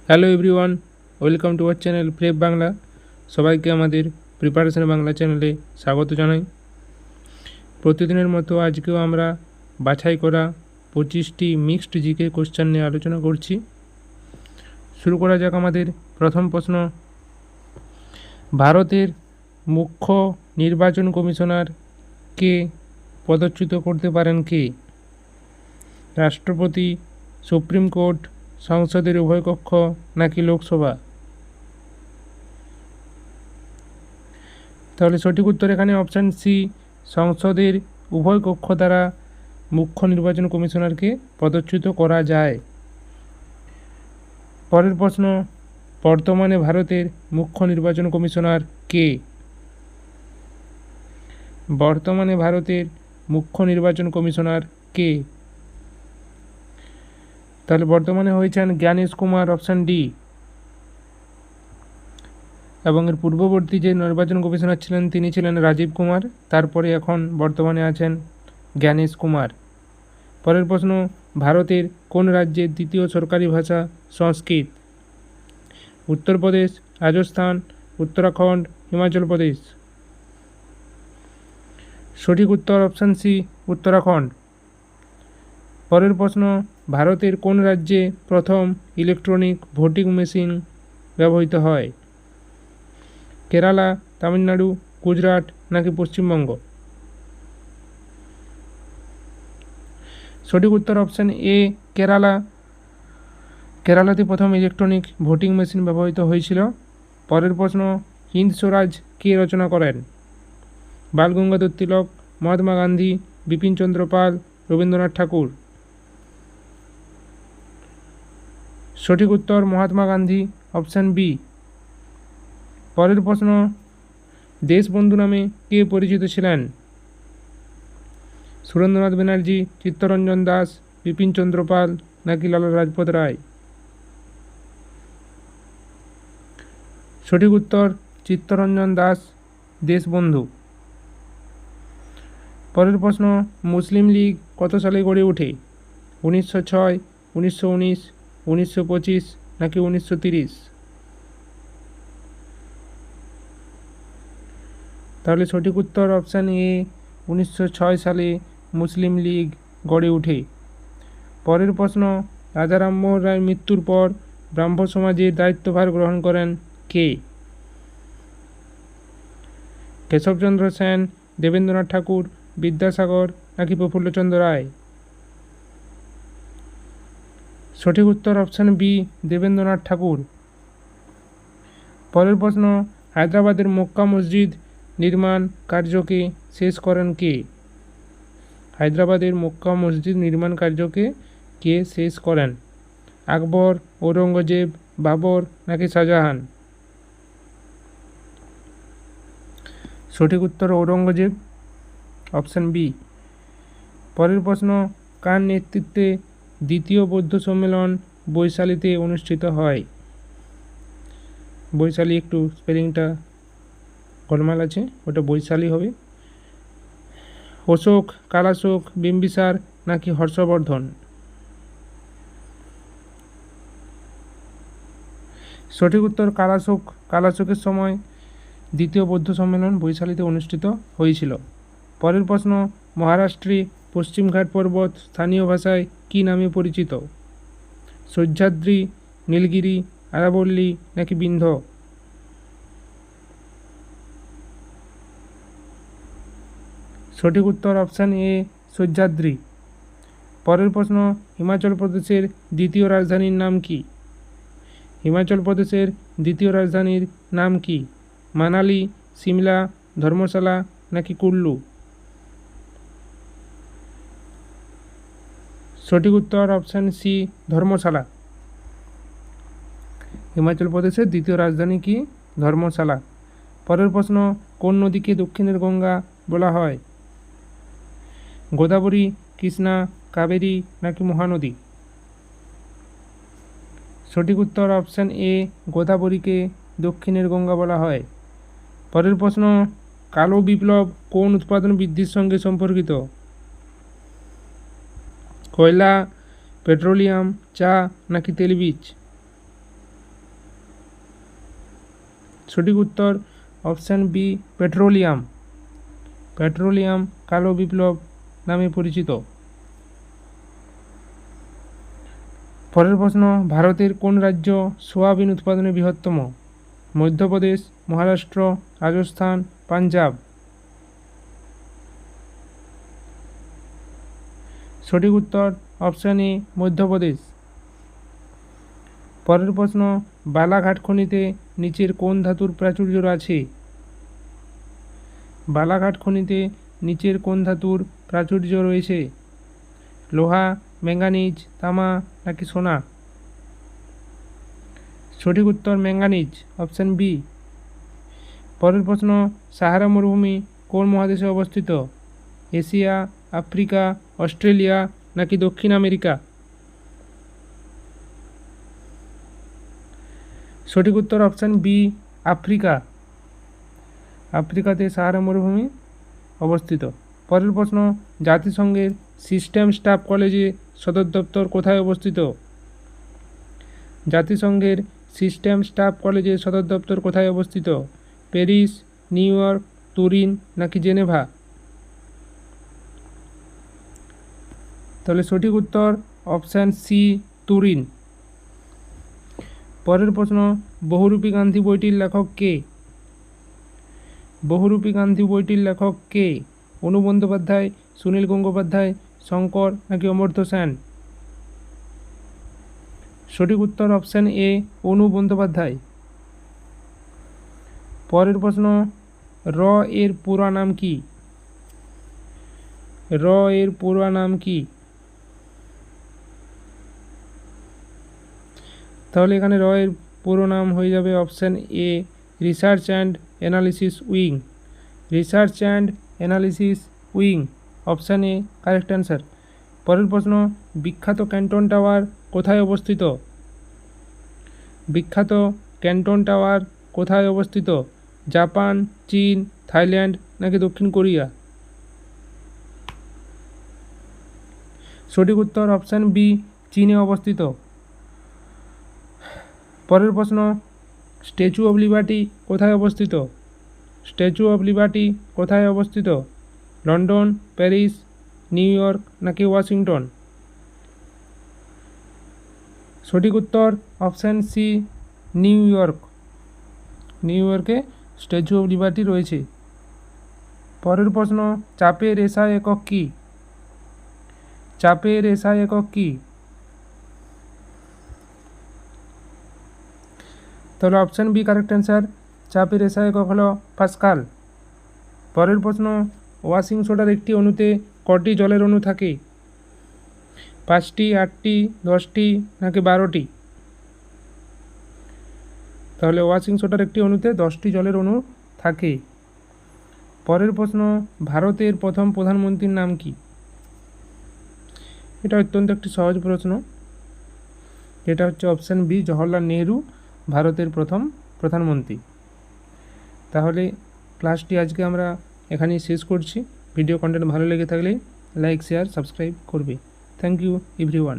Hello everyone, welcome to our channel prep Bangla. সবাইকে আমাদের preparation Bangla চ্যানেলে স্বাগত জানাই। প্রতিদিনের মতো আজকেও আমরা বাছাই করা 25টি মিক্সড জিকে কোশ্চেন নিয়ে আলোচনা করছি। শুরু করা যাক আমাদের প্রথম প্রশ্ন। ভারতের মুখ্য নির্বাচন কমিশনারকে পদচ্যুত করতে পারেন কে? রাষ্ট্রপতি, সুপ্রিম কোর্ট, সংসদের উভয় কক্ষ নাকি লোকসভা? তাহলে সঠিক উত্তর এখানে অপশান সি, সংসদের উভয় কক্ষ দ্বারা মুখ্য নির্বাচন কমিশনারকে পদচ্যুত করা যায়। পরের প্রশ্ন, বর্তমানে ভারতের মুখ্য নির্বাচন কমিশনার কে? বর্তমানে ভারতের মুখ্য নির্বাচন কমিশনার কে? তাহলে বর্তমানে হয়েছেন জ্ঞানেশ কুমার, অপশান ডি। এবং এর পূর্ববর্তী যে নির্বাচন কমিশনার ছিলেন তিনি ছিলেন রাজীব কুমার, তারপরে এখন বর্তমানে আছেন জ্ঞানেশ কুমার। পরের প্রশ্ন, ভারতের কোন রাজ্যের দ্বিতীয় সরকারি ভাষা সংস্কৃত? উত্তরপ্রদেশ, রাজস্থান, উত্তরাখণ্ড, হিমাচল প্রদেশ? সঠিক উত্তর অপশান সি, উত্তরাখণ্ড। পরের প্রশ্ন, ভারতের কোন রাজ্যে প্রথম ইলেকট্রনিক ভোটিং মেশিন ব্যবহৃত হয়? কেরালা, তামিলনাড়ু, গুজরাট নাকি পশ্চিমবঙ্গ? সঠিক উত্তর অপশান এ, কেরালা। কেরালাতে প্রথম ইলেকট্রনিক ভোটিং মেশিন ব্যবহৃত হয়েছিল। পরের প্রশ্ন, হিন্দ স্বরাজ কে রচনা করেন? বালগঙ্গাধর তিলক, মহাত্মা গান্ধী, বিপিনচন্দ্র পাল, রবীন্দ্রনাথ ঠাকুর? সঠিক উত্তর মহাত্মা গান্ধী, অপশান বি। পরের প্রশ্ন, দেশবন্ধু নামে কে পরিচিত ছিলেন? সুরেন্দ্রনাথ ব্যানার্জি, চিত্তরঞ্জন দাস, বিপিনচন্দ্র পাল নাকি লালা লাজপত রায়? সঠিক উত্তর চিত্তরঞ্জন দাস, দেশবন্ধু। পরের প্রশ্ন, মুসলিম লীগ কত সালে গড়ে ওঠে? 1906, 1919, 1925 নাকি 1930? তাহলে সঠিক উত্তর অপশান এ, 1906 সালে মুসলিম লীগ গড়ে ওঠে। পরের প্রশ্ন, রাজা রামমোহন রায়ের মৃত্যুর পর ব্রাহ্ম সমাজের দায়িত্বভার গ্রহণ করেন কে? কেশবচন্দ্র সেন, দেবেন্দ্রনাথ ঠাকুর, বিদ্যাসাগর নাকি প্রফুল্লচন্দ্র রায়? সঠিক উত্তর অপশান বি, দেবেন্দ্রনাথ ঠাকুর। পরের প্রশ্ন, হায়দ্রাবাদের মক্কা মসজিদ নির্মাণ কার্যকে শেষ করেন কে? হায়দ্রাবাদের মক্কা মসজিদ নির্মাণ কার্যকে কে শেষ করেন? আকবর, ঔরঙ্গজেব, বাবর নাকি শাহজাহান? সঠিক উত্তর ঔরঙ্গজেব, অপশান বি। পরের প্রশ্ন, কার নেতৃত্বে দ্বিতীয় বৌদ্ধ সম্মেলন বৈশালীতে অনুষ্ঠিত হয়? বৈশালী একটু স্পেলিংটা গোলমাল আছে, ওটা বৈশালী হবে। অশোক, কালাশোক, বিম্বিসার নাকি হর্ষবর্ধন? সঠিক উত্তর কালাশোক। কালাশোকের সময় দ্বিতীয় বৌদ্ধ সম্মেলন বৈশালীতে অনুষ্ঠিত হয়েছিল। পরের প্রশ্ন, মহারাষ্ট্রে পশ্চিমঘাট পর্বত স্থানীয় ভাষায় কী নামে পরিচিত? সহ্যাদ্রি, নীলগিরি, আরাবল্লী নাকি বিন্ধ্য? সঠিক উত্তর অপশান এ, সহ্যাদ্রি। পরের প্রশ্ন, হিমাচল প্রদেশের দ্বিতীয় রাজধানীর নাম কি? হিমাচল প্রদেশের দ্বিতীয় রাজধানীর নাম কি? মানালি, সিমলা, ধর্মশালা নাকি কুল্লু? সঠিক উত্তর অপশান সি, ধর্মশালা। হিমাচল প্রদেশের দ্বিতীয় রাজধানী কি? ধর্মশালা। পরের প্রশ্ন, কোন নদীকে দক্ষিণের গঙ্গা বলা হয়? গোদাবরী, কৃষ্ণা, কাবেরী নাকি মহানদী? সঠিক উত্তর অপশান এ, গোদাবরীকে দক্ষিণের গঙ্গা বলা হয়। পরের প্রশ্ন, কালো বিপ্লব কোন উৎপাদন বৃদ্ধির সঙ্গে সম্পর্কিত? কয়লা, পেট্রোলিয়াম, চা নাকি তেলবীজ? সঠিক উত্তর অপশান বি পেট্রোলিয়াম। পেট্রোলিয়াম কালো বিপ্লব নামে পরিচিত। পরের প্রশ্ন, ভারতের কোন রাজ্য সোয়াবিন উৎপাদনে বৃহত্তম? মধ্যপ্রদেশ, মহারাষ্ট্র, রাজস্থান, পাঞ্জাব। সঠিক উত্তর অপশান এ মধ্যপ্রদেশ। পরের প্রশ্ন, বালাঘাট খনিতে নিচের কোন ধাতুর প্রাচুর্য আছে? বালাঘাট খনিতে নিচের কোন ধাতুর প্রাচুর্য রয়েছে? লোহা, ম্যাঙ্গানিজ, তামা নাকি সোনা? সঠিক উত্তর ম্যাঙ্গানিজ, অপশান বি। পরের প্রশ্ন, সাহারা মরুভূমি কোন মহাদেশে অবস্থিত? এশিয়া, আফ্রিকা, অস্ট্রেলিয়া নাকি দক্ষিণ আমেরিকা? সঠিক উত্তর অপশান বি আফ্রিকা। আফ্রিকাতে সাহারা মরুভূমি অবস্থিত। পরের প্রশ্ন, জাতিসংঘের সিস্টেম স্টাফ কলেজে সদর দপ্তর কোথায় অবস্থিত? জাতিসংঘের সিস্টেম স্টাফ কলেজের সদর দপ্তর কোথায় অবস্থিত? প্যারিস, নিউ ইয়র্ক, তুরিন নাকি জেনেভা? তাহলে সঠিক উত্তর অপশান সি তুরিন। পরের প্রশ্ন, বহুরূপী গান্ধী বইটির লেখক কে? বহুরূপী গান্ধী বইটির লেখক কে? অনু বন্দ্যোপাধ্যায়, সুনীল গঙ্গোপাধ্যায়, শঙ্কর নাকি অমর্ত্য সেন? সঠিক উত্তর অপশান এ অনু বন্দ্যোপাধ্যায়। পরের প্রশ্ন, র এর পুরো নাম কি? র এর পুরো নাম কি? তাহলে এখানে র এর পুরো নাম হয়ে যাবে option a research and analysis wing. Research and analysis wing, option A correct answer. পরের প্রশ্ন, বিখ্যাত ক্যান্টন টাওয়ার কোথায় অবস্থিত? বিখ্যাত ক্যান্টন টাওয়ার কোথায় অবস্থিত? জাপান, চীন, থাইল্যান্ড নাকি দক্ষিণ কোরিয়া? সঠিক উত্তর অপশান বি চীনে অবস্থিত। পরের প্রশ্ন, স্ট্যাচু অফ লিবার্টি কোথায় অবস্থিত? স্ট্যাচু অফ লিবার্টি কোথায় অবস্থিত? লন্ডন, প্যারিস, নিউ ইয়র্ক নাকি ওয়াশিংটন? সঠিক উত্তর option C New York. New ইয়র্কে স্ট্যাচু অফ লিবার্টি রয়েছে। পরের প্রশ্ন, চাপের এসআই একক কী? চাপের এসআই একক কী? তাহলে অপশান বি কারেক্ট অ্যান্সার। চাপের এসআই একক হলো পাস্কাল। পরের প্রশ্ন, ওয়াশিং সোডার একটি অণুতে কটি জলের অণু থাকে? 5টি, 8টি, 10টি নাকি 12টি? তাহলে ওয়াশিং সোডার একটি অণুতে 10টি জলের অণু থাকে। পরের প্রশ্ন, ভারতের প্রথম প্রধানমন্ত্রীর নাম কি? এটা অত্যন্ত একটি সহজ প্রশ্ন। এটা হচ্ছে অপশান বি জওহরলাল নেহরু ভারতের প্রথম প্রধানমন্ত্রী। তাহলে ক্লাসটি আজকে আমরা এখানেই শেষ করছি। ভিডিও কন্টেন্ট ভালো লেগে থাকলে লাইক, শেয়ার, সাবস্ক্রাইব করবে। Thank you everyone.